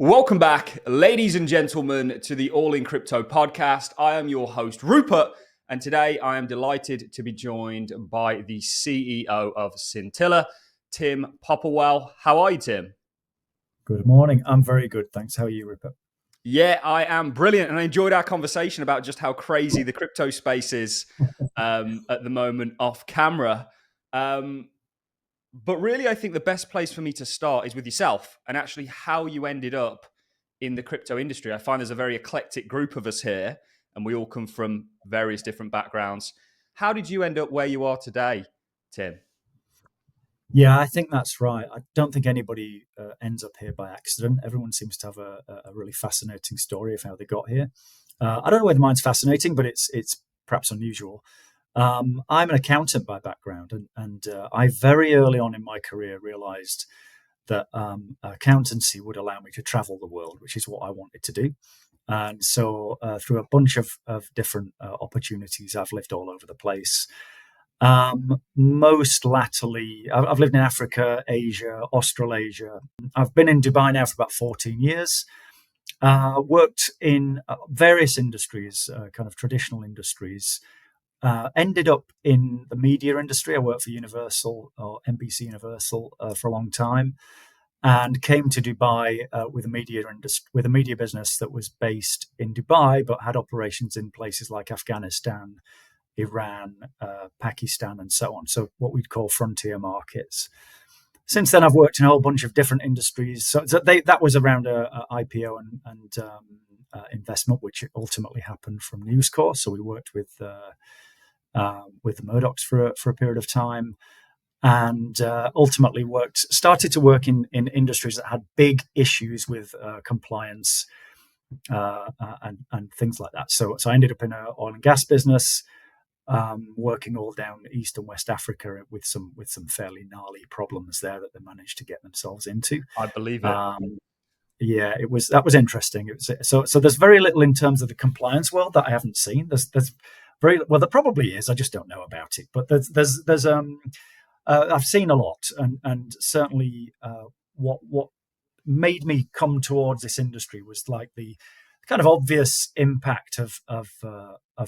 Welcome back, ladies and gentlemen, to the All in Crypto podcast. I am your host, Rupert, and today I am delighted to be joined by the CEO of Scintilla, Tim Popplewell. How are you, Tim? Good morning. I'm very good, thanks. How are you, Rupert? Yeah, I am brilliant, and I enjoyed our conversation about just how crazy the crypto space is at the moment off camera. But really, I think the best place for me to start is with yourself and actually how you ended up in the crypto industry. I find there's a very eclectic group of us here, and we all come from various different backgrounds. How did you end up where you are today, Tim? Yeah, I think that's right. I don't think anybody ends up here by accident. Everyone seems to have a really fascinating story of how they got here. I don't know whether mine's fascinating, but it's perhaps unusual. I'm an accountant by background, and I very early on in my career realized that accountancy would allow me to travel the world, which is what I wanted to do. And so through a bunch of different opportunities, I've lived all over the place. Most latterly, I've lived in Africa, Asia, Australasia. I've been in Dubai now for about 14 years. Worked in various industries, kind of traditional industries. Ended up in the media industry. I worked for Universal or NBC Universal for a long time, and came to Dubai with a media business that was based in Dubai, but had operations in places like Afghanistan, Iran, Pakistan, and so on. So what we'd call frontier markets. Since then, I've worked in a whole bunch of different industries. So that was around a IPO and investment, which ultimately happened from News Corp. So we worked with the Murdochs for a period of time, and ultimately started to work in industries that had big issues with compliance and things like that. So I ended up in an oil and gas business, working all down East and West Africa with some fairly gnarly problems there that they managed to get themselves into. I believe it. Yeah, that was interesting. So there's very little in terms of the compliance world that I haven't seen. There's very well, there probably is. I just don't know about it. But there's I've seen a lot, and certainly what made me come towards this industry was like the kind of obvious impact of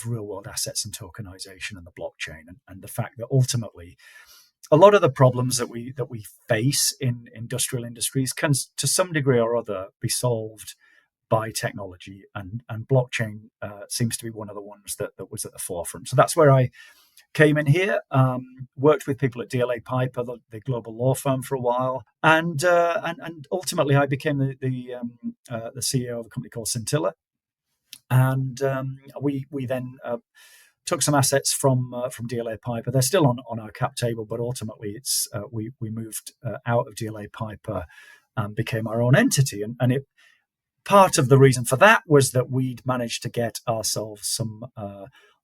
real world assets and tokenization and the blockchain, and the fact that ultimately a lot of the problems that we face in industrial industries can to some degree or other be solved by technology, and blockchain seems to be one of the ones that was at the forefront. So that's where I came in here, worked with people at DLA Piper, the global law firm, for a while, and ultimately I became the CEO of a company called Scintilla, and we then took some assets from DLA Piper. They're still on our cap table, but ultimately it's we moved out of DLA Piper and became our own entity, and it. Part of the reason for that was that we'd managed to get ourselves some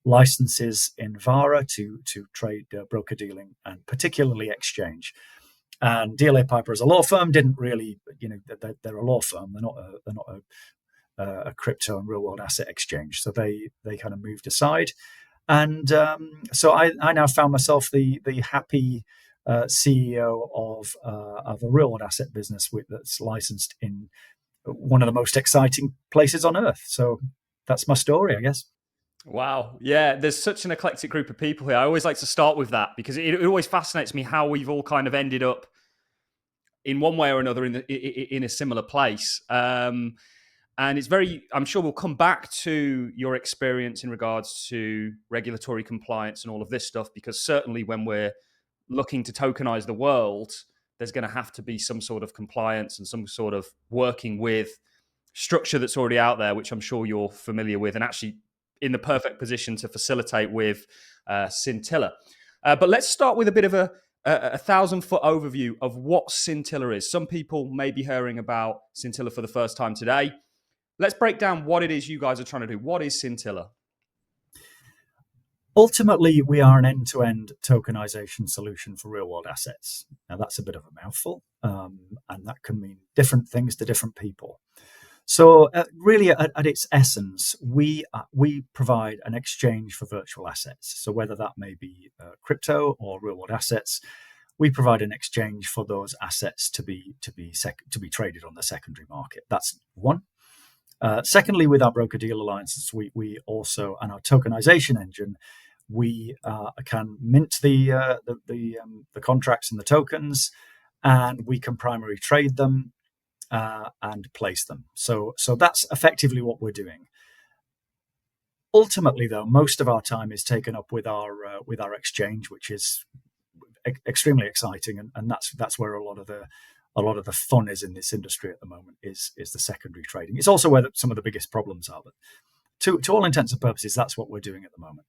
licenses in VARA to trade broker dealing and particularly exchange. And DLA Piper as a law firm didn't really, they're a law firm. They're not a crypto and real world asset exchange. So they kind of moved aside. And so I now found myself the happy CEO of a real world asset business that's licensed in one of the most exciting places on earth. So that's my story, I guess. Wow. Yeah, there's such an eclectic group of people here. I always like to start with that because it always fascinates me how we've all kind of ended up in one way or another in a similar place. And it's I'm sure we'll come back to your experience in regards to regulatory compliance and all of this stuff, because certainly when we're looking to tokenize the world, there's going to have to be some sort of compliance and some sort of working with structure that's already out there, which I'm sure you're familiar with and actually in the perfect position to facilitate with Scintilla. But let's start with a bit of a 1,000-foot overview of what Scintilla is. Some people may be hearing about Scintilla for the first time today. Let's break down what it is you guys are trying to do. What is Scintilla? Ultimately, we are an end-to-end tokenization solution for real-world assets. Now, that's a bit of a mouthful, and that can mean different things to different people. So really, at its essence, we provide an exchange for virtual assets. So whether that may be crypto or real-world assets, we provide an exchange for those assets to be traded on the secondary market. That's one. Secondly, with our broker-dealer alliances, we also, and our tokenization engine, we can mint the contracts and the tokens, and we can primary trade them and place them. So that's effectively what we're doing. Ultimately, though, most of our time is taken up with our exchange, which is extremely exciting, and that's where a lot of the fun is in this industry at the moment, is the secondary trading. It's also where some of the biggest problems are, but to all intents and purposes, that's what we're doing at the moment.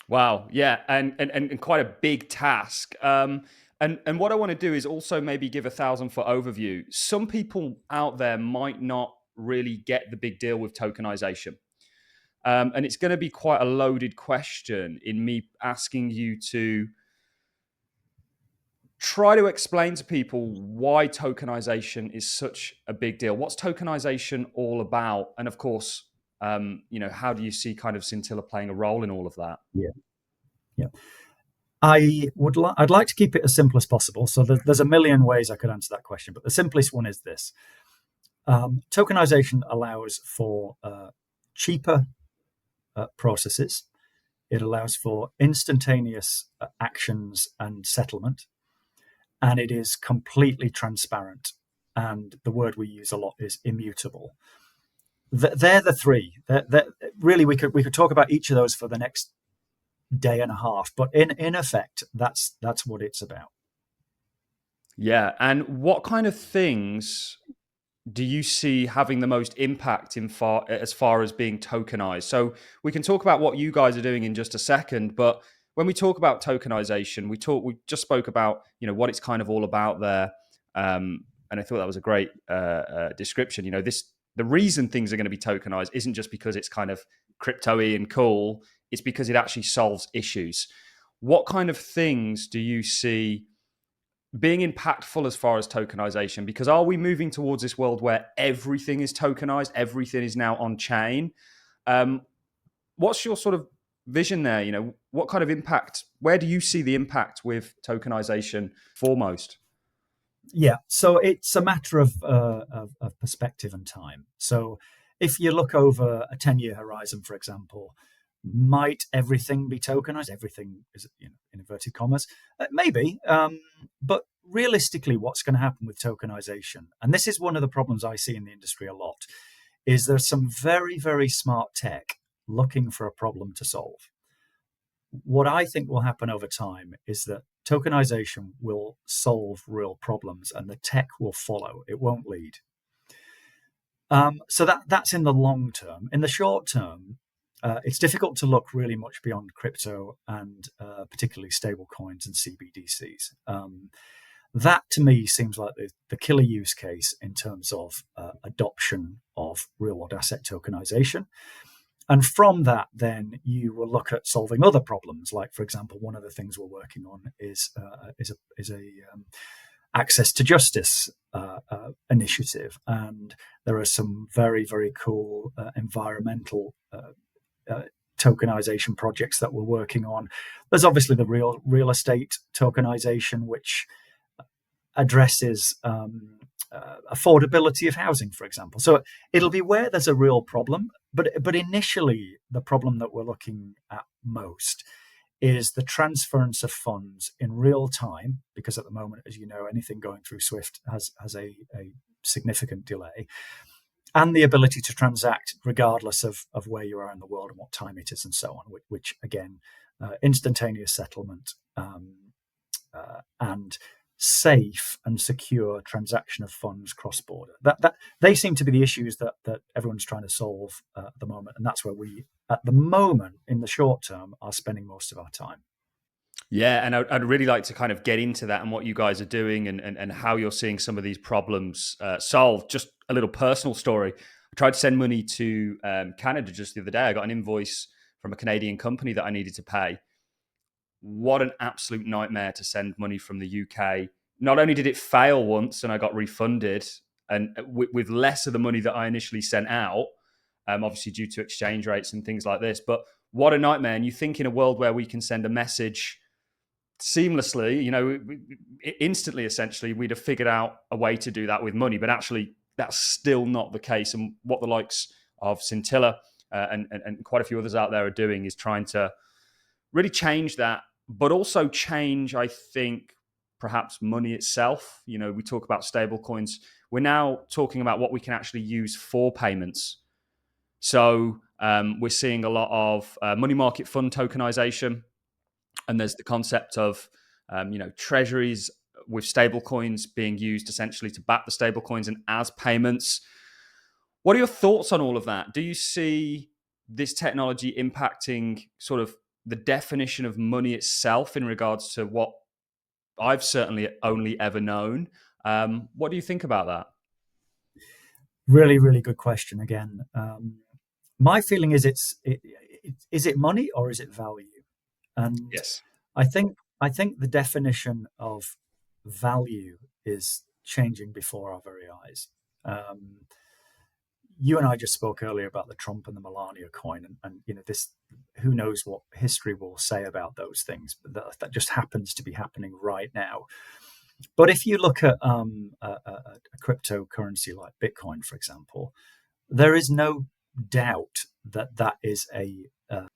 Wow, yeah, and quite a big task. And what I want to do is also maybe give a 1,000-foot overview. Some people out there might not really get the big deal with tokenization. And it's going to be quite a loaded question in me asking you to try to explain to people why tokenization is such a big deal. What's tokenization all about? And of course, how do you see kind of Scintilla playing a role in all of that? Yeah. I'd like to keep it as simple as possible. So there's a million ways I could answer that question, but the simplest one is this. Tokenization allows for cheaper processes. It allows for instantaneous actions and settlement, and it is completely transparent. And the word we use a lot is immutable. They're the three. Really, we could talk about each of those for the next day and a half, but in effect, that's what it's about. Yeah, and what kind of things do you see having the most impact as far as being tokenized? So we can talk about what you guys are doing in just a second, but when we talk about tokenization, we just spoke about what it's kind of all about there, and I thought that was a great description. The reason things are going to be tokenized isn't just because it's kind of crypto-y and cool; it's because it actually solves issues. What kind of things do you see being impactful as far as tokenization? Because are we moving towards this world where everything is tokenized, everything is now on chain? What's your sort of vision there? What kind of impact, where do you see the impact with tokenization foremost? Yeah, so it's a matter of perspective and time. So if you look over a 10-year horizon, for example, might everything be tokenized? Everything is, in inverted commas, maybe. But realistically, what's going to happen with tokenization, and this is one of the problems I see in the industry a lot, is there's some very, very smart tech looking for a problem to solve. What I think will happen over time is that tokenization will solve real problems and the tech will follow. It won't lead. So that's in the long term. In the short term, it's difficult to look really much beyond crypto and particularly stable coins and CBDCs. That to me seems like the killer use case in terms of adoption of real-world asset tokenization. And from that, then you will look at solving other problems. Like, for example, one of the things we're working on is a access to justice initiative, and there are some very, very cool environmental tokenization projects that we're working on. There's obviously the real estate tokenization, which addresses affordability of housing, for example. So it'll be where there's a real problem, but initially the problem that we're looking at most is the transference of funds in real time, because at the moment, as you know, anything going through SWIFT has a significant delay, and the ability to transact regardless of where you are in the world and what time it is and so on, which again, instantaneous settlement and safe and secure transaction of funds cross-border. That they seem to be the issues that everyone's trying to solve at the moment, and that's where we, at the moment, in the short term, are spending most of our time. Yeah, and I'd really like to kind of get into that and what you guys are doing and how you're seeing some of these problems solved. Just a little personal story. I tried to send money to Canada just the other day. I got an invoice from a Canadian company that I needed to pay. What an absolute nightmare to send money from the UK. Not only did it fail once and I got refunded, and with less of the money that I initially sent out, obviously due to exchange rates and things like this, but what a nightmare. And you think in a world where we can send a message seamlessly, instantly, essentially, we'd have figured out a way to do that with money. But actually, that's still not the case. And what the likes of Scintilla and quite a few others out there are doing is trying to really change that, but also change, I think, perhaps money itself. We talk about stable coins. We're now talking about what we can actually use for payments. So we're seeing a lot of money market fund tokenization. And there's the concept of, treasuries with stable coins being used essentially to back the stable coins and as payments. What are your thoughts on all of that? Do you see this technology impacting sort of the definition of money itself in regards to what I've certainly only ever known? What do you think about that? Really, really good question again. My feeling is is it money or is it value? And Yes. I think the definition of value is changing before our very eyes. You and I just spoke earlier about the Trump and the Melania coin, and this. Who knows what history will say about those things? But that just happens to be happening right now. But if you look at a cryptocurrency like Bitcoin, for example, there is no doubt that that is a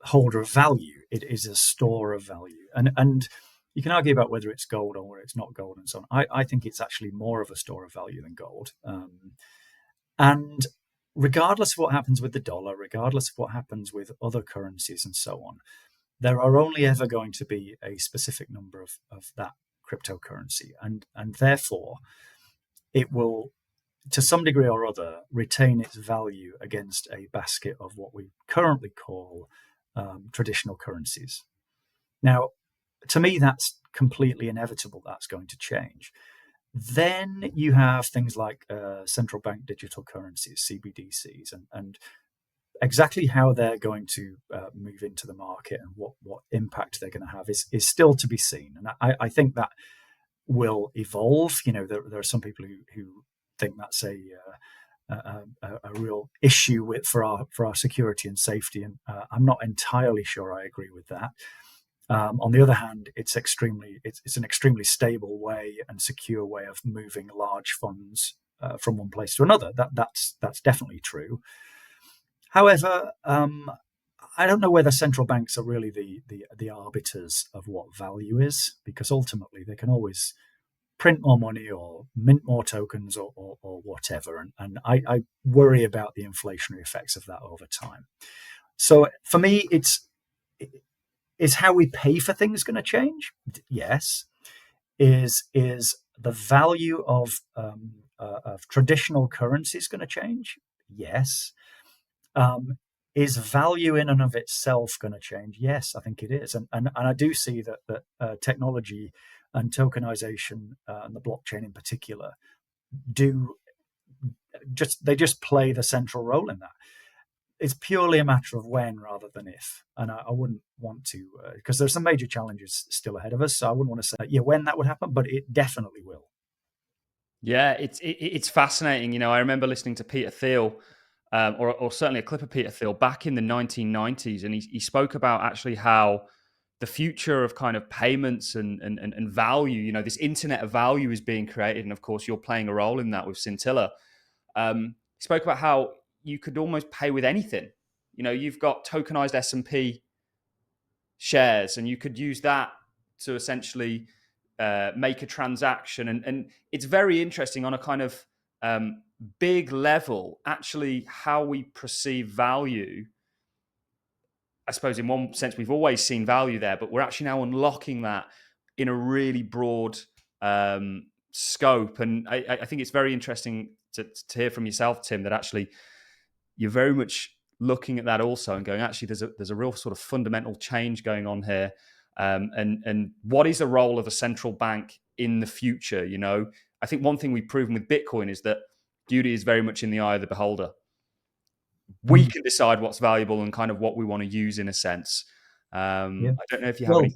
holder of value. It is a store of value, and you can argue about whether it's gold or whether it's not gold, and so on. I think it's actually more of a store of value than gold. And regardless of what happens with the dollar, regardless of what happens with other currencies and so on, there are only ever going to be a specific number of that cryptocurrency, and therefore it will, to some degree or other, retain its value against a basket of what we currently call traditional currencies. Now, to me, that's completely inevitable. That's going to change. Then you have things like central bank digital currencies, CBDCs, and exactly how they're going to move into the market and what impact they're going to have is still to be seen. And I think that will evolve. There are some people who think that's a real issue for our security and safety, and I'm not entirely sure I agree with that. On the other hand, it's an extremely stable way and secure way of moving large funds from one place to another. That's definitely true. However, I don't know whether central banks are really the arbiters of what value is, because ultimately they can always print more money or mint more tokens or whatever, and I worry about the inflationary effects of that over time. So for me, is how we pay for things going to change? Yes. Is the value of traditional currencies going to change? Yes. Is value in and of itself going to change? Yes, I think it is, and I do see that technology and tokenization and the blockchain in particular they just play the central role in that. It's purely a matter of when rather than if. And I wouldn't want to, because there's some major challenges still ahead of us. So I wouldn't want to say, when that would happen, but it definitely will. Yeah, it's fascinating. I remember listening to Peter Thiel, or certainly a clip of Peter Thiel back in the 1990s, and he spoke about actually how the future of kind of payments and value, this internet of value is being created. And of course, you're playing a role in that with Scintilla. He spoke about how you could almost pay with anything. You've got tokenized S&P shares, and you could use that to essentially make a transaction. And it's very interesting on a kind of big level, actually, how we perceive value. I suppose in one sense, we've always seen value there, but we're actually now unlocking that in a really broad scope. And I think it's very interesting to hear from yourself, Tim, that actually you're very much looking at that also and going, actually, there's a real sort of fundamental change going on here. And what is the role of a central bank in the future? I think one thing we've proven with Bitcoin is that beauty is very much in the eye of the beholder. We can decide what's valuable and kind of what we want to use in a sense. I don't know if you have any.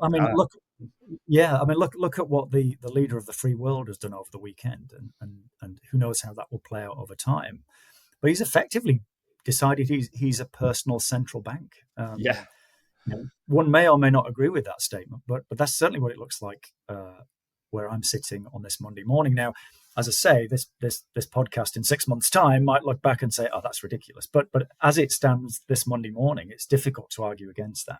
Look at what the leader of the free world has done over the weekend, and who knows how that will play out over time. But he's effectively decided he's a personal central bank. Yeah. One may or may not agree with that statement, but that's certainly what it looks like where I'm sitting on this Monday morning. Now, as I say, this podcast in 6 months' time might look back and say, "Oh, that's ridiculous." But as it stands this Monday morning, it's difficult to argue against that.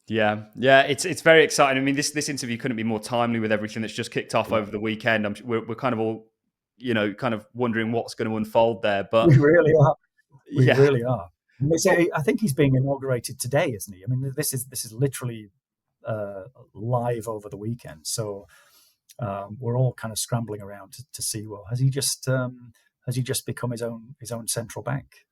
Yeah, it's very exciting. I mean, this interview couldn't be more timely with everything that's just kicked off over the weekend. We're kind of all, kind of wondering what's going to unfold there. But we really are. We yeah, really are. I think he's being inaugurated today, isn't he? I mean, this is literally live over the weekend. So we're all kind of scrambling around to see. Well, has he just become his own central bank?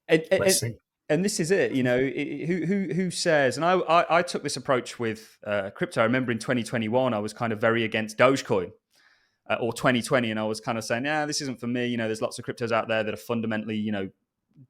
Let's see. And this is it, who says, and I took this approach with crypto. I remember in 2021, I was kind of very against Dogecoin, or 2020, and I was kind of saying, yeah, this isn't for me. There's lots of cryptos out there that are fundamentally,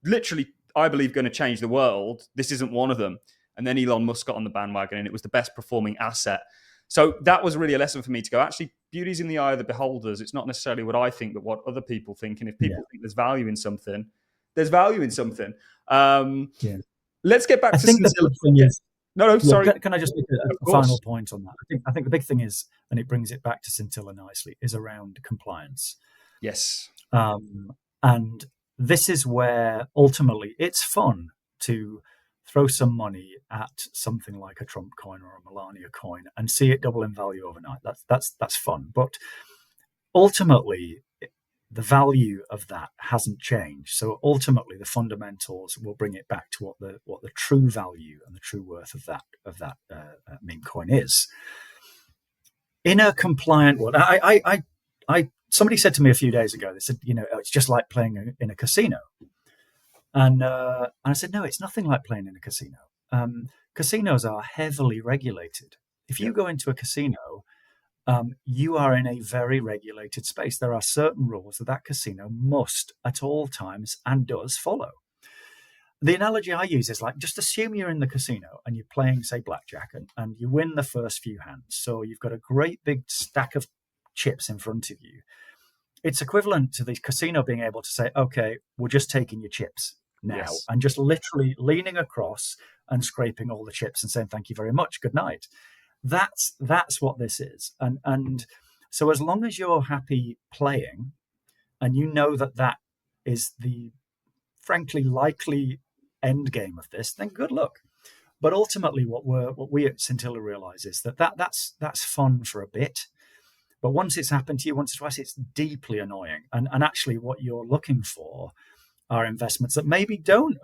literally, I believe, going to change the world. This isn't one of them. And then Elon Musk got on the bandwagon, and it was the best performing asset. So that was really a lesson for me to go, actually, beauty's in the eye of the beholders. It's not necessarily what I think, but what other people think. And if people think there's value in something, there's value in something. Let's get back to the big thing is. No, sorry. Can I just make a final point on that? I think the big thing is, and it brings it back to Scintilla nicely, is around compliance. Yes. And this is where ultimately it's fun to throw some money at something like a Trump coin or a Melania coin and see it double in value overnight. That's fun. But ultimately, the value of that hasn't changed. So ultimately, the fundamentals will bring it back to what the true value and the true worth of that meme coin is. In a compliant world, somebody said to me a few days ago, they said, it's just like playing in a casino. And I said, no, it's nothing like playing in a casino. Casinos are heavily regulated. If you go into a casino, you are in a very regulated space. There are certain rules that casino must at all times and does follow. The analogy I use is like, just assume you're in the casino and you're playing, say, blackjack, and you win the first few hands. So you've got a great big stack of chips in front of you. It's equivalent to the casino being able to say, okay, we're just taking your chips now, and just literally leaning across and scraping all the chips and saying, thank you very much, good night. That's what this is. And so as long as you're happy playing and you know that is the frankly likely end game of this, then good luck. But ultimately what we at Scintilla realize is that's fun for a bit. But once it's happened to you once or twice, it's deeply annoying. And actually what you're looking for are investments that maybe don't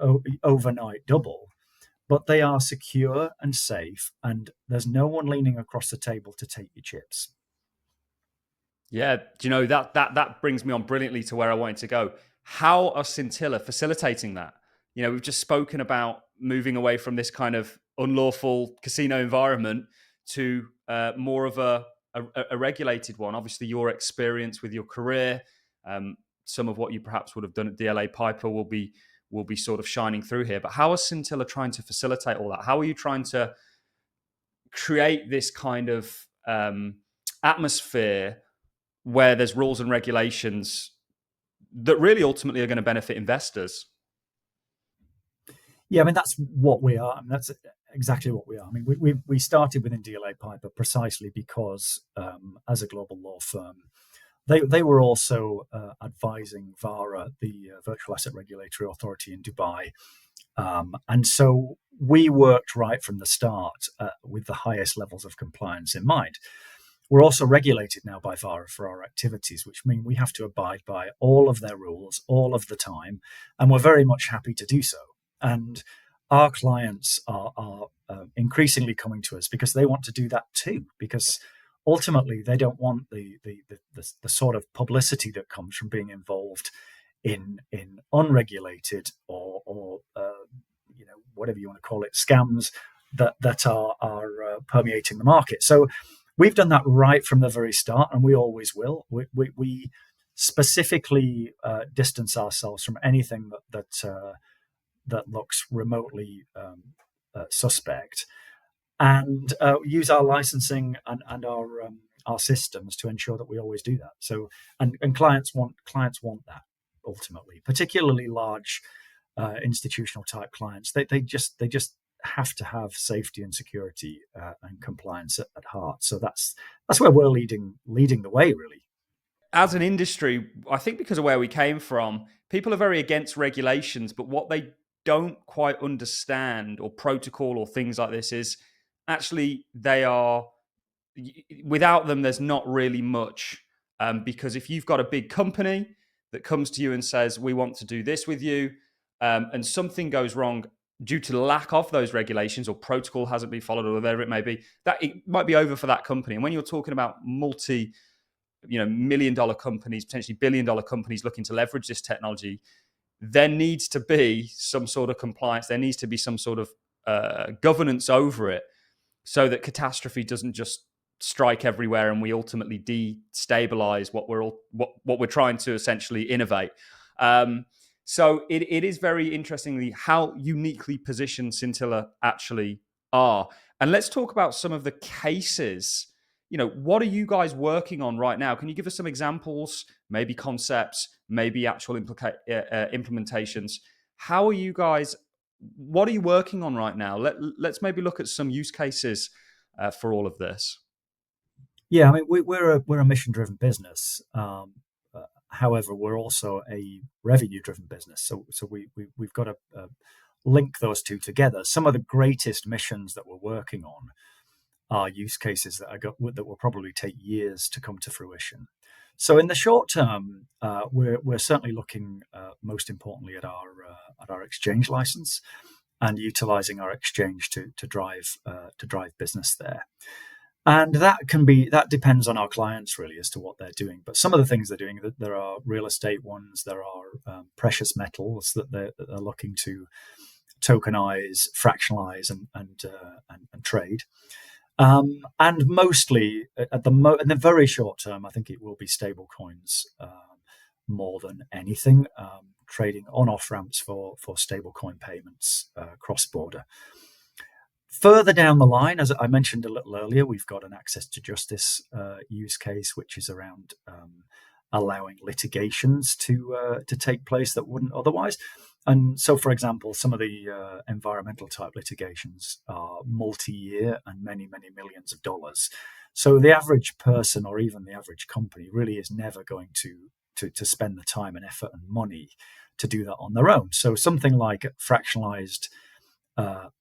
overnight double, but they are secure and safe, and there's no one leaning across the table to take your chips. Yeah, do you know, that brings me on brilliantly to where I wanted to go. How are Scintilla facilitating that? We've just spoken about moving away from this kind of unlawful casino environment to more of a regulated one. Obviously, your experience with your career, some of what you perhaps would have done at DLA Piper will be sort of shining through here. But how is Scintilla trying to facilitate all that? How are you trying to create this kind of atmosphere where there's rules and regulations that really ultimately are going to benefit investors? Yeah, I mean, that's what we are. I mean, that's exactly what we are. I mean, we started within DLA Piper precisely because as a global law firm, they were also advising VARA, the Virtual Asset Regulatory Authority in Dubai. And so we worked right from the start with the highest levels of compliance in mind. We're also regulated now by VARA for our activities, which mean we have to abide by all of their rules all of the time. And we're very much happy to do so. And our clients are increasingly coming to us because they want to do that too, because ultimately they don't want the sort of publicity that comes from being involved in unregulated or whatever you want to call it, scams that are permeating the market. So we've done that right from the very start, and we always will. We specifically distance ourselves from anything that looks remotely suspect, and use our licensing and our systems to ensure that we always do that. So and clients want that ultimately, particularly large institutional type clients. They just have to have safety and security and compliance at heart. So that's where we're leading the way, really. As an industry, I think because of where we came from, people are very against regulations, but what they don't quite understand, or protocol or things like this, is actually they are, without them, there's not really much. Because if you've got a big company that comes to you and says, we want to do this with you, and something goes wrong due to the lack of those regulations, or protocol hasn't been followed, or whatever it may be, that it might be over for that company. And when you're talking about multi-million-dollar companies, potentially billion-dollar companies looking to leverage this technology, there needs to be some sort of compliance. There needs to be some sort of governance over it, so that catastrophe doesn't just strike everywhere and we ultimately destabilize what we're trying to essentially innovate. So it is very interestingly how uniquely positioned Scintilla actually are. And let's talk about some of the cases. What are you guys working on right now? Can you give us some examples, maybe concepts, maybe actual implementations? How are you guys? What are you working on right now? Let's maybe look at some use cases for all of this. Yeah, I mean, we're a mission-driven business. However, we're also a revenue-driven business. So we've got to link those two together. Some of the greatest missions that we're working on are use cases that will probably take years to come to fruition. So in the short term, we're certainly looking most importantly at our exchange license and utilizing our exchange to drive business there. And that depends on our clients really as to what they're doing. But some of the things they're doing, there are real estate ones, there are precious metals that they're looking to tokenize, fractionalize, and trade. And mostly in the very short term, I think it will be stable coins more than anything, trading on off ramps for stable coin payments cross border. Further down the line, as I mentioned a little earlier, we've got an access to justice use case, which is around allowing litigations to take place that wouldn't otherwise. And so, for example, some of the environmental type litigations are multi-year and many, many millions of dollars. So the average person or even the average company really is never going to spend the time and effort and money to do that on their own. So something like fractionalized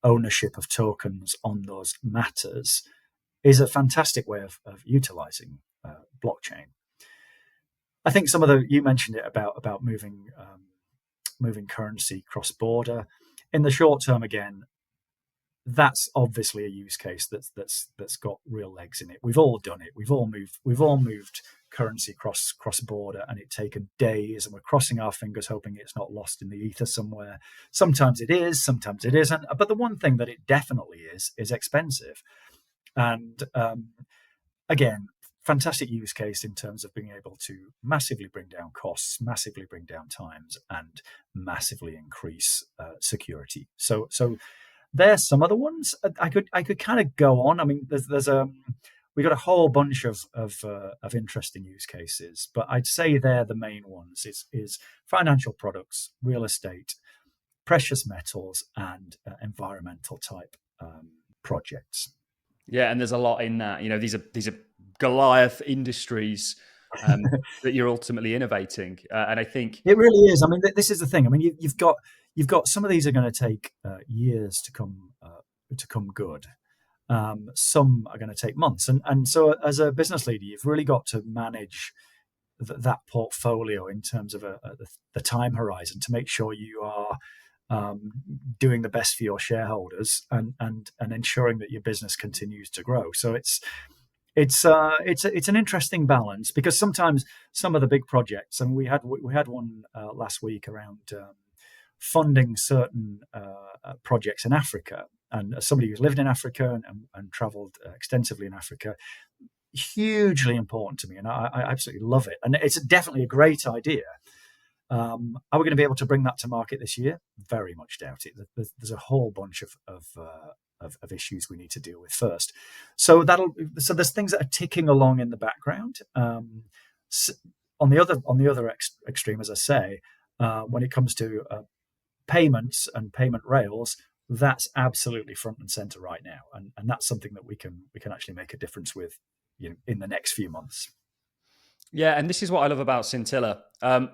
ownership of tokens on those matters is a fantastic way of utilizing blockchain. I think you mentioned it about moving currency cross border. In the short term, again, that's obviously a use case that's got real legs in it. We've all done it. We've all moved currency cross border, and it's taken days, and we're crossing our fingers hoping it's not lost in the ether somewhere. Sometimes it is, sometimes it isn't. But the one thing that it definitely is expensive. And again, fantastic use case in terms of being able to massively bring down costs, massively bring down times, and massively increase security. So there's some other ones. I could kind of go on. I mean, we've got a whole bunch of interesting use cases, but I'd say they're the main ones. Is financial products, real estate, precious metals, and environmental type projects. Yeah, and there's a lot in that. These are Goliath industries that you're ultimately innovating, and I think it really is. I mean, this is the thing. I mean, you've got some of these are going to take years to come good. Some are going to take months, and so as a business leader, you've really got to manage that portfolio in terms of the time horizon to make sure you are doing the best for your shareholders and ensuring that your business continues to grow. So it's an interesting balance, because sometimes some of the big projects, and we had one last week around funding certain projects in Africa. And as somebody who's lived in Africa and traveled extensively in Africa, hugely important to me, and I absolutely love it. And it's definitely a great idea. Are we going to be able to bring that to market this year? Very much doubt it. There's a whole bunch of issues we need to deal with first. So there's things that are ticking along in the background. On the other extreme, as I say, when it comes to payments and payment rails, that's absolutely front and center right now, and that's something that we can actually make a difference with, in the next few months. Yeah, and this is what I love about Scintilla.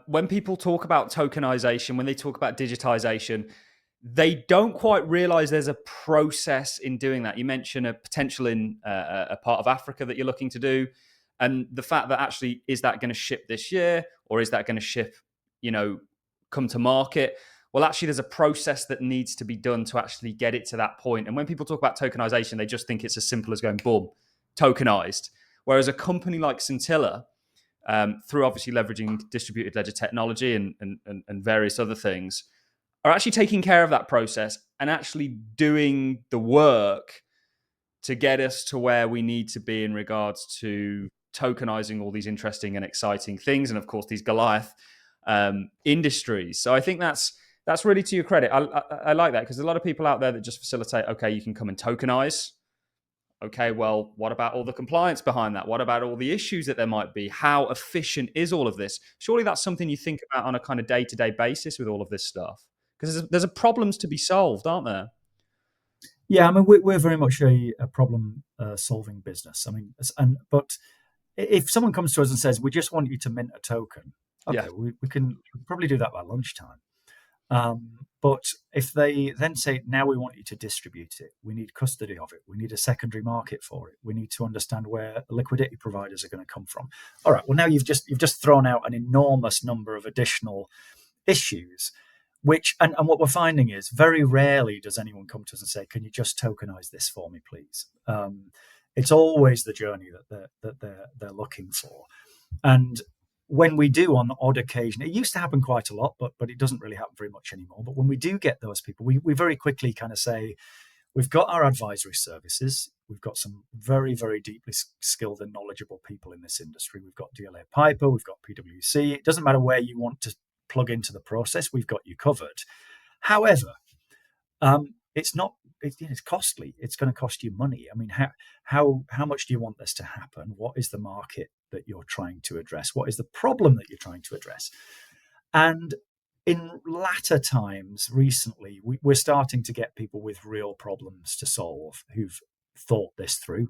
When people talk about tokenization, when they talk about digitization, they don't quite realize there's a process in doing that. You mentioned a potential in a part of Africa that you're looking to do, and the fact that actually, is that going to ship this year, or is that going to ship, come to market? Well, actually, there's a process that needs to be done to actually get it to that point. And when people talk about tokenization, they just think it's as simple as going, boom, tokenized. Whereas a company like Scintilla, through obviously leveraging distributed ledger technology and various other things, are actually taking care of that process and actually doing the work to get us to where we need to be in regards to tokenizing all these interesting and exciting things, and of course these Goliath industries. So I think that's really to your credit. I like that, because a lot of people out there that just facilitate, okay, you can come and tokenize. Okay, well, what about all the compliance behind that? What about all the issues that there might be? How efficient is all of this? Surely that's something you think about on a kind of day-to-day basis with all of this stuff, because there's problems to be solved, aren't there? Yeah, I mean, we're very much a problem solving business. I mean, but if someone comes to us and says, we just want you to mint a token, okay, Yeah. we can probably do that by lunchtime. But if they then say, now we want you to distribute it, we need custody of it, we need a secondary market for it, we need to understand where liquidity providers are going to come from. All right, well, now you've just thrown out an enormous number of additional issues, which and what we're finding is very rarely does anyone come to us and say, can you just tokenize this for me, please? It's always the journey that they're looking for. And when we do, on the odd occasion, it used to happen quite a lot, but it doesn't really happen very much anymore. But when we do get those people, we very quickly kind of say, we've got our advisory services. We've got some very, very deeply skilled and knowledgeable people in this industry. We've got DLA Piper, we've got PwC. It doesn't matter where you want to plug into the process, we've got you covered. However, it's costly. It's going to cost you money. I mean, how much do you want this to happen? What is the market that you're trying to address? What is the problem that you're trying to address? And in latter times, recently, we're starting to get people with real problems to solve who've thought this through.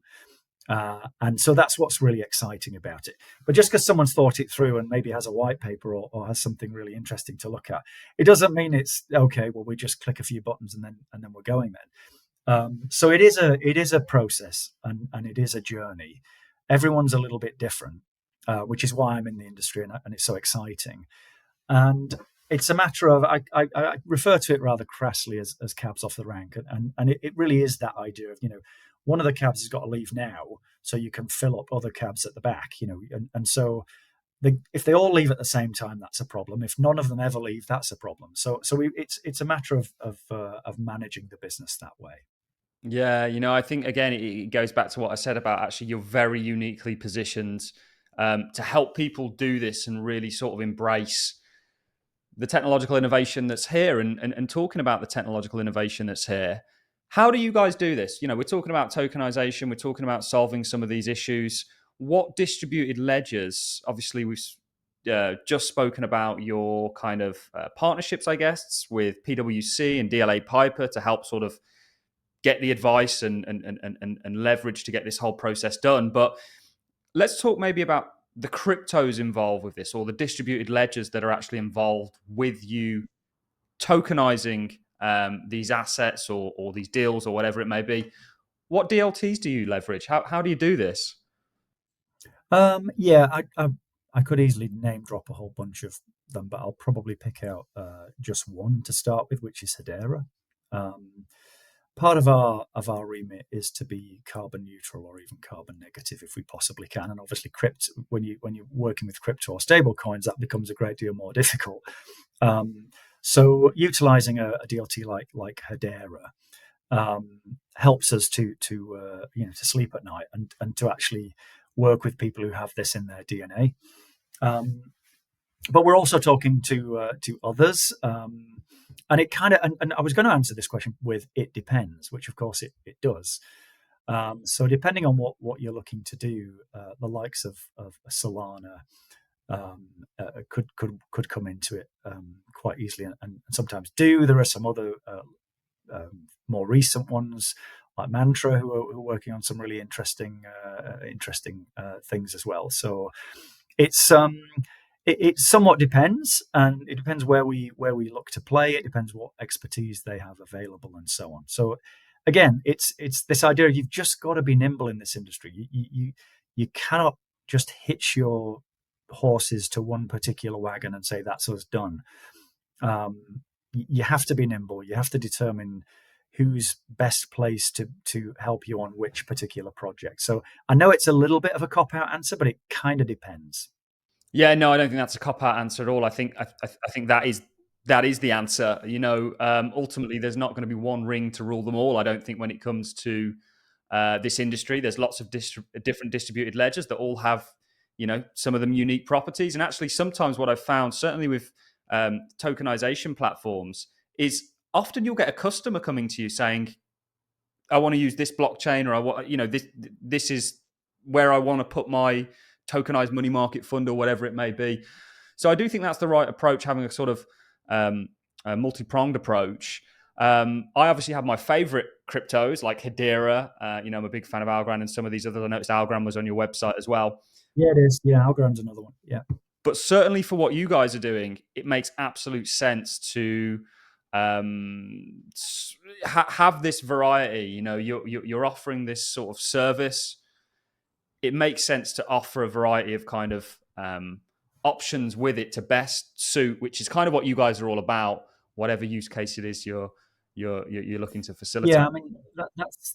And so that's what's really exciting about it. But just because someone's thought it through and maybe has a white paper or has something really interesting to look at, it doesn't mean it's okay. Well, we just click a few buttons and then we're going then. So it is a process and it is a journey. Everyone's a little bit different, which is why I'm in the industry and it's so exciting. And it's a matter of, I refer to it rather crassly as cabs off the rank, and it really is that idea of, one of the cabs has got to leave now so you can fill up other cabs at the back, and so if they all leave at the same time, that's a problem. If none of them ever leave, that's a problem. So it's a matter of managing the business that way. Yeah, I think again it goes back to what I said about actually you're very uniquely positioned to help people do this and really sort of embrace the technological innovation that's here, and talking about the technological innovation that's here. How do you guys do this? We're talking about tokenization, we're talking about solving some of these issues. What distributed ledgers? Obviously, we've just spoken about your kind of partnerships, I guess, with PwC and DLA Piper to help sort of get the advice and leverage to get this whole process done. But let's talk maybe about the cryptos involved with this, or the distributed ledgers that are actually involved with you tokenizing these assets or these deals or whatever it may be. What DLTs do you leverage? How do you do this? Yeah, I could easily name drop a whole bunch of them, but I'll probably pick out just one to start with, which is Hedera. Part of our remit is to be carbon neutral or even carbon negative if we possibly can. And obviously, when you're working with crypto or stable coins, that becomes a great deal more difficult. So utilizing a DLT like Hedera helps us to sleep at night and to actually work with people who have this in their DNA. But we're also talking to others. And it kind of, and I was going to answer this question with it depends, which of course it does. So depending on what you're looking to do, the likes of Solana, could come into it quite easily, and sometimes do. There are some other more recent ones like Mantra who are working on some really interesting things as well. So it's it somewhat depends, and it depends where we look to play. It depends what expertise they have available, and so on. So again, it's this idea you've just got to be nimble in this industry. You cannot just hitch your horses to one particular wagon and say that's us done. You have to be nimble. You have to determine who's best placed to help you on which particular project. So I know it's a little bit of a cop-out answer, but it kind of depends. Yeah, no, I don't think that's a cop-out answer at all. I think that is the answer. Ultimately, there's not going to be one ring to rule them all. I don't think when it comes to this industry, there's lots of different distributed ledgers that all have, some of them unique properties. And actually, sometimes what I've found, certainly with tokenization platforms, is often you'll get a customer coming to you saying, I want to use this blockchain, or I want, this is where I want to put my tokenized money market fund, or whatever it may be. So I do think that's the right approach, having a sort of a multi-pronged approach. I obviously have my favorite cryptos like Hedera. I'm a big fan of Algorand and some of these others. I noticed Algorand was on your website as well. Yeah, it is. Yeah, Algorand's another one. Yeah. But certainly for what you guys are doing, it makes absolute sense to have this variety. You're offering this sort of service. It makes sense to offer a variety of kind of options with it to best suit, which is kind of what you guys are all about. Whatever use case it is you're looking to facilitate. Yeah, I mean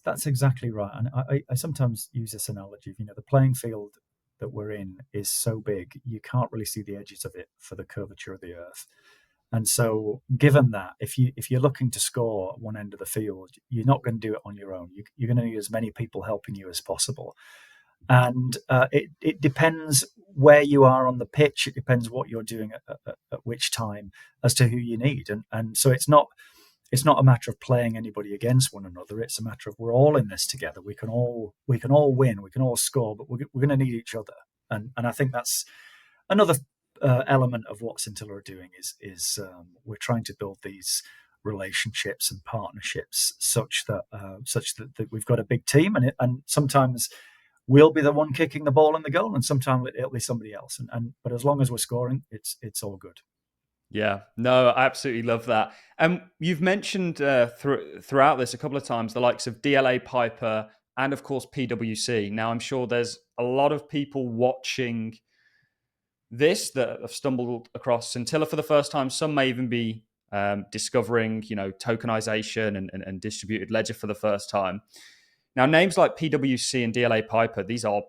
that's exactly right. And I sometimes use this analogy. The playing field that we're in is so big, you can't really see the edges of it for the curvature of the earth. And so, given that, if you're looking to score at one end of the field, you're not going to do it on your own. You're going to need as many people helping you as possible. And it depends where you are on the pitch. It depends what you're doing at which time as to who you need. And so it's not a matter of playing anybody against one another. It's a matter of we're all in this together. We can all win. We can all score, but we're going to need each other. And I think that's another element of what Scintilla are doing is we're trying to build these relationships and partnerships such that we've got a big team, and sometimes we'll be the one kicking the ball in the goal, and sometimes it'll be somebody else. But as long as we're scoring, it's all good. Yeah, no, I absolutely love that. You've mentioned throughout this a couple of times the likes of DLA, Piper, and of course PwC. Now, I'm sure there's a lot of people watching this that have stumbled across Scintilla for the first time. Some may even be discovering, tokenization and distributed ledger for the first time. Now, names like PwC and DLA Piper, these are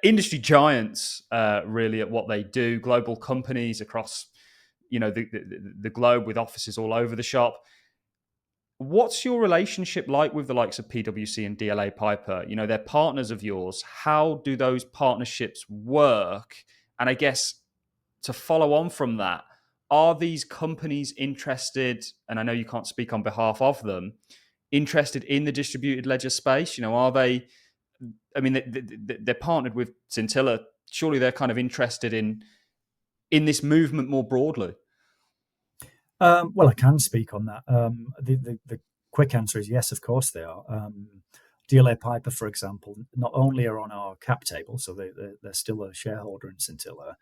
industry giants, really, at what they do. Global companies across, the globe, with offices all over the shop. What's your relationship like with the likes of PwC and DLA Piper? They're partners of yours. How do those partnerships work? And I guess to follow on from that, are these companies interested, and I know you can't speak on behalf of them, interested in the distributed ledger space? Are they, they're partnered with Scintilla. Surely they're kind of interested in this movement more broadly. Well, I can speak on that. The quick answer is yes, of course they are. DLA Piper, for example, not only are on our cap table, so they're still a shareholder in Scintilla,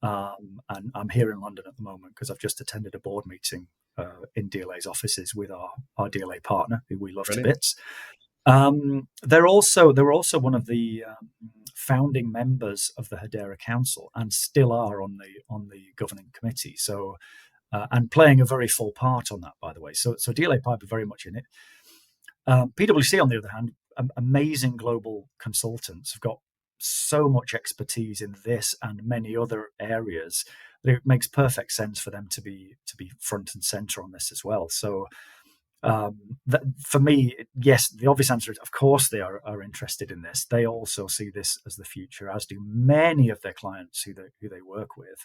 and I'm here in London at the moment because I've just attended a board meeting in DLA's offices with our DLA partner, who we love to bits. They were also one of the founding members of the Hedera Council, and still are on the governing committee. So, and playing a very full part on that, by the way. So DLA Piper very much in it. PwC, on the other hand, amazing global consultants, have got so much expertise in this and many other areas that it makes perfect sense for them to be front and center on this as well. So for me, yes, the obvious answer is, of course, they are interested in this. They also see this as the future, as do many of their clients who they work with.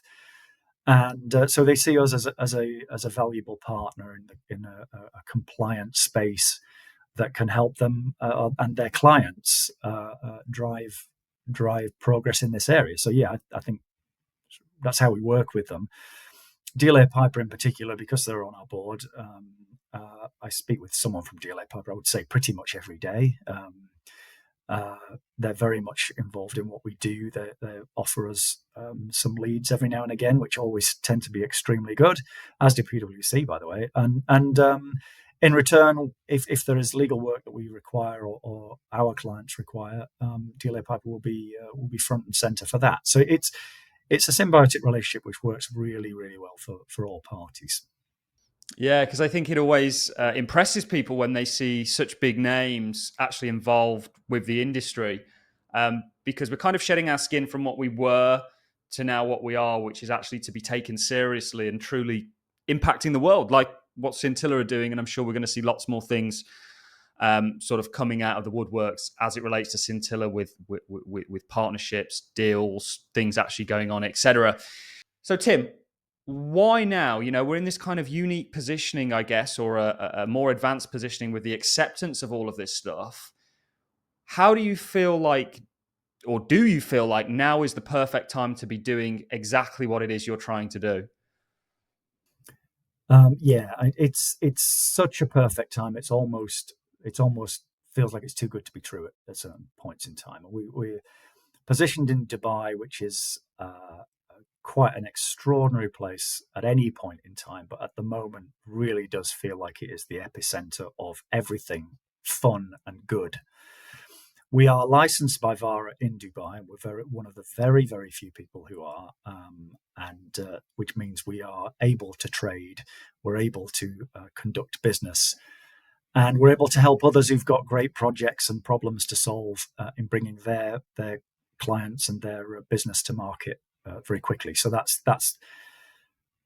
And so they see us as a valuable partner in a compliant space that can help them and their clients drive progress in this area. So yeah, I think that's how we work with them. DLA Piper in particular, because they're on our board, I speak with someone from DLA Piper, I would say pretty much every day. They're very much involved in what we do. They offer us some leads every now and again, which always tend to be extremely good, as do PwC, by the way. And in return, if there is legal work that we require or our clients require, DLA Piper will be front and center for that. So it's a symbiotic relationship which works really, really well for all parties. Yeah, because I think it always impresses people when they see such big names actually involved with the industry, because we're kind of shedding our skin from what we were to now what we are, which is actually to be taken seriously and truly impacting the world, like what Scintilla are doing. And I'm sure we're going to see lots more things sort of coming out of the woodworks as it relates to Scintilla with partnerships, deals, things actually going on, etc. So, Tim, why now? We're in this kind of unique positioning, I guess, or a more advanced positioning with the acceptance of all of this stuff. How do you feel like, or do you feel like now is the perfect time to be doing exactly what it is you're trying to do? It's such a perfect time. It's almost feels like it's too good to be true at certain points in time. We're positioned in Dubai, which is quite an extraordinary place at any point in time, but at the moment really does feel like it is the epicenter of everything fun and good. We are licensed by VARA in Dubai, and we're one of the very, very few people who are, which means we are able to trade, we're able to conduct business, and we're able to help others who've got great projects and problems to solve in bringing their clients and their business to market very quickly. So that's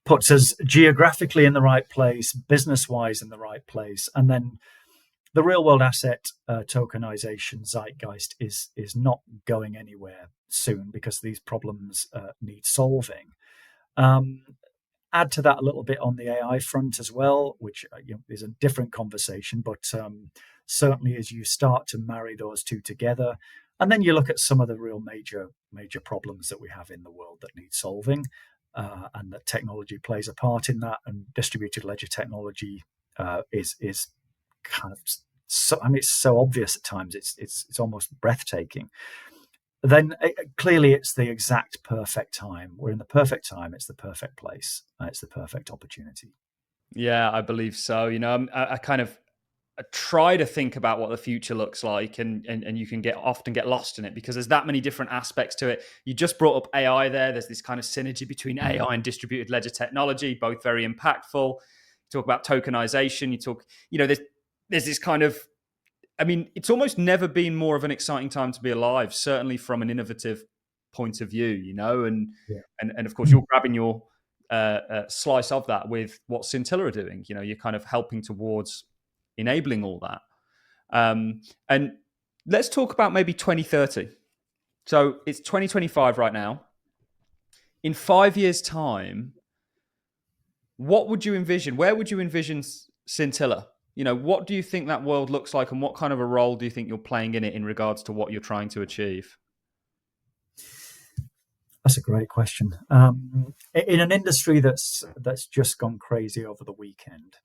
puts us geographically in the right place, business-wise in the right place, and then the real-world asset tokenization zeitgeist is not going anywhere soon because these problems need solving. Add to that a little bit on the AI front as well, which is a different conversation, but certainly as you start to marry those two together, and then you look at some of the real major problems that we have in the world that need solving, and that technology plays a part in that, and distributed ledger technology is kind of it's so obvious at times. It's almost breathtaking. Then clearly it's the exact perfect time. We're in the perfect time. It's the perfect place. It's the perfect opportunity. Yeah, I believe so. I kind of try to think about what the future looks like, and you can often get lost in it because there's that many different aspects to it. You just brought up AI there. There's this kind of synergy between AI and distributed ledger technology, both very impactful. You talk about tokenization. You talk, there's this kind of, it's almost never been more of an exciting time to be alive, certainly from an innovative point of view, and of course you're grabbing your slice of that with what Scintilla are doing. You're kind of helping towards enabling all that. And let's talk about maybe 2030. So it's 2025 right now. In 5 years' time, what would you envision? Where would you envision Scintilla? What do you think that world looks like, and what kind of a role do you think you're playing in it in regards to what you're trying to achieve? That's a great question. In an industry that's just gone crazy over the weekend,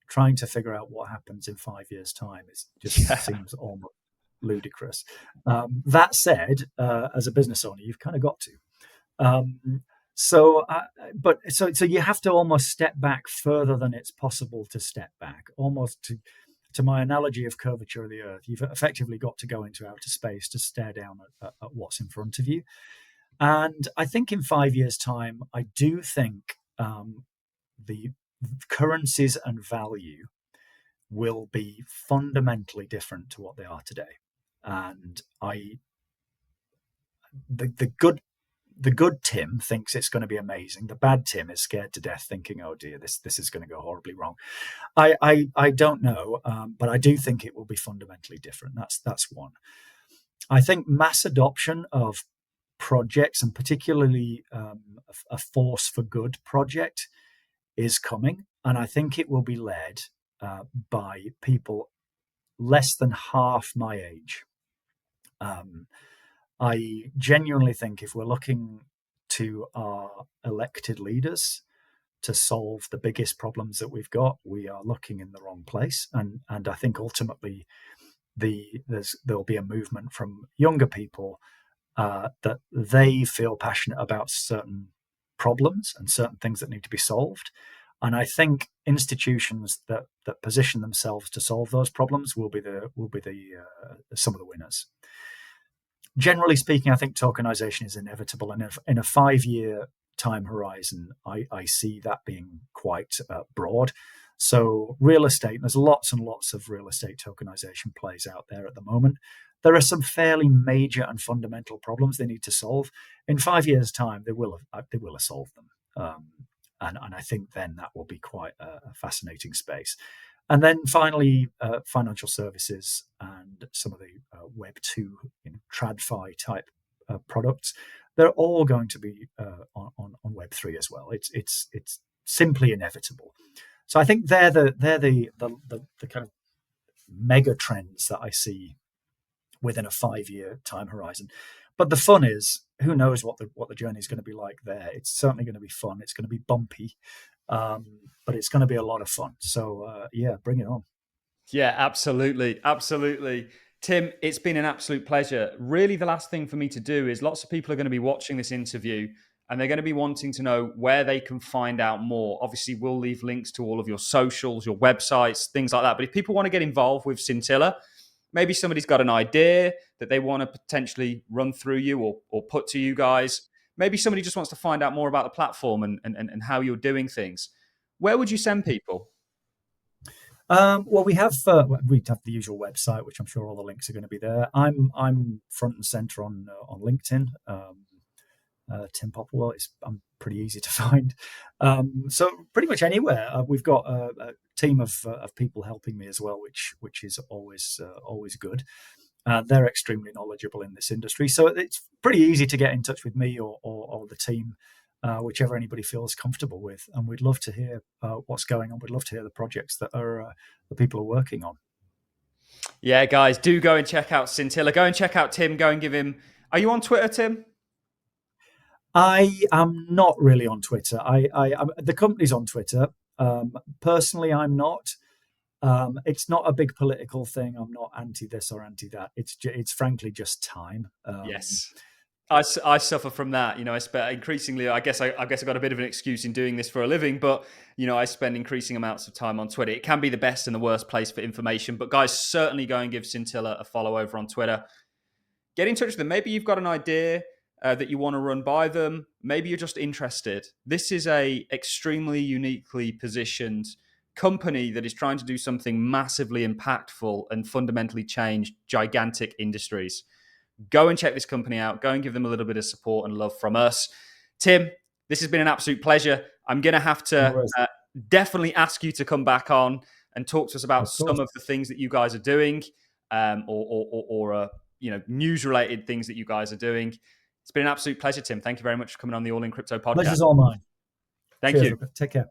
trying to figure out what happens in 5 years' time seems almost ludicrous. That said, as a business owner, you've kind of got to. So you have to almost step back further than it's possible to step back. Almost to my analogy of curvature of the Earth, you've effectively got to go into outer space to stare down at what's in front of you. And I think in 5 years' time, I do think the currencies and value will be fundamentally different to what they are today. And the good Tim thinks it's going to be amazing. The bad Tim is scared to death, thinking, "Oh dear, this is going to go horribly wrong." I don't know, but I do think it will be fundamentally different. That's one. I think mass adoption of projects, and particularly a force for good project, is coming, and I think it will be led by people less than half my age. I genuinely think if we're looking to our elected leaders to solve the biggest problems that we've got, we are looking in the wrong place. And I think ultimately there'll be a movement from younger people that they feel passionate about certain problems and certain things that need to be solved. And I think institutions that position themselves to solve those problems will be some of the winners. Generally speaking, I think tokenization is inevitable, and in a 5-year time horizon, I see that being quite broad. So real estate, there's lots and lots of real estate tokenization plays out there at the moment. There are some fairly major and fundamental problems they need to solve. In 5 years' time, they will have solved them. And I think then that will be quite a fascinating space. And then finally, financial services and some of the Web 2, TradFi type products, they're all going to be on Web 3 as well. It's simply inevitable. So I think they're the kind of mega trends that I see within a 5-year time horizon. But the fun is, who knows what the journey is going to be like there. It's certainly going to be fun. It's going to be bumpy, but it's going to be a lot of fun. So yeah, bring it on. Yeah, absolutely. Absolutely. Tim, it's been an absolute pleasure. Really, the last thing for me to do is lots of people are going to be watching this interview and they're going to be wanting to know where they can find out more. Obviously, we'll leave links to all of your socials, your websites, things like that. But if people want to get involved with Scintilla, maybe somebody's got an idea that they want to potentially run through you or put to you guys. Maybe somebody just wants to find out more about the platform and how you're doing things. Where would you send people? Well, we have the usual website, which I'm sure all the links are going to be there. I'm front and center on LinkedIn. Tim Popwell. I'm pretty easy to find. So pretty much anywhere. We've got a team of people helping me as well, which is always good. They're extremely knowledgeable in this industry, so it's pretty easy to get in touch with me or the team, whichever anybody feels comfortable with. And we'd love to hear what's going on. We'd love to hear the projects that the people are working on. Yeah, guys, do go and check out Scintilla. Go and check out Tim. Go and give him. Are you on Twitter, Tim? I am not really on Twitter. The company's on Twitter. Personally, I'm not. It's not a big political thing. I'm not anti this or anti that. It's frankly just time. Yes. I suffer from that. I spend increasingly, I guess I got a bit of an excuse in doing this for a living, but I spend increasing amounts of time on Twitter. It can be the best and the worst place for information, but guys, certainly go and give Scintilla a follow over on Twitter. Get in touch with them. Maybe you've got an idea that you want to run by them. Maybe you're just interested. This is a extremely uniquely positioned company that is trying to do something massively impactful and fundamentally change gigantic industries. Go and check this company out. Go and give them a little bit of support and love from us. Tim, this has been an absolute pleasure. I'm going to have to definitely ask you to come back on and talk to us about some of the things that you guys are doing, or news-related things that you guys are doing. It's been an absolute pleasure, Tim. Thank you very much for coming on the All in Crypto podcast. Pleasure's all mine. Thank you. Take care.